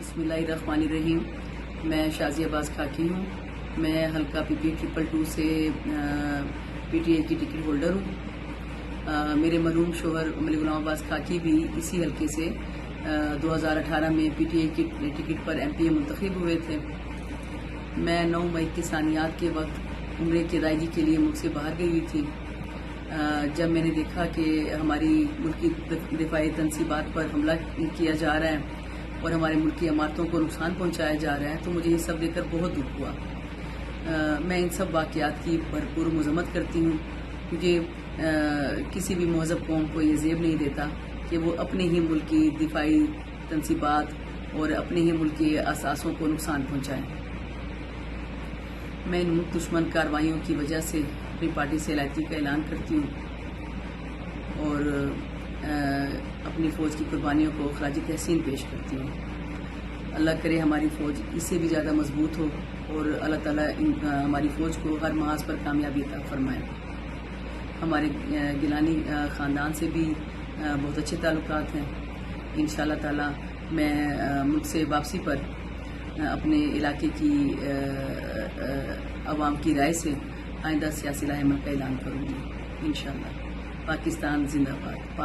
बिस्मिल्लाहिर्रहमानिर्रहीम। मैं शाज़िया अब्बास खाकी हूँ। मैं हल्का PPA 222 से PTI की टिकट होल्डर हूँ। मेरे मरहूम शोहर मलिक गुलाम अब्बास खाकी भी इसी हल्के से 2018 में PTI की टिकट पर MPA मुंतखब हुए थे। मैं 9 मई की सानियात के वक्त उम्रे की अदायगी के लिए मुल्क से बाहर गई हुई थी। जब मैंने देखा कि हमारी मुल्की दिफाई तनसीबात पर हमला किया जा रहा है और हमारे मुल्क की इमारतों को नुकसान पहुंचाया जा रहा है, तो मुझे ये सब देखकर बहुत दुख हुआ। मैं इन सब वाक़यात की भरपूर मज़म्मत करती हूँ, क्योंकि किसी भी महज़ब कौम को ये ज़ेब नहीं देता कि वो अपने ही मुल्क की दिफाई तनसीबात और अपने ही मुल्क के असासों को नुकसान पहुँचाएँ। मैं इन मुल्क दुश्मन कार्रवाइयों की वजह से अपनी पार्टी से अलहदगी का ऐलान करती हूँ और अपनी फ़ौज की कुर्बानियों को खराज तहसीन पेश करती हूँ। अल्लाह करे हमारी फ़ौज इससे भी ज़्यादा मजबूत हो और अल्लाह ताला हमारी फ़ौज को हर महाज पर कामयाबी अता फरमाए। हमारे गिलानी ख़ानदान से भी बहुत अच्छे ताल्लुकात हैं। इंशाअल्लाह ताला मैं मुल्क से वापसी पर अपने इलाके की आवाम की राय से आइंदा सियासी लाहेमत का ऐलान करूँगी इंशाअल्लाह। पाकिस्तान जिंदाबाद।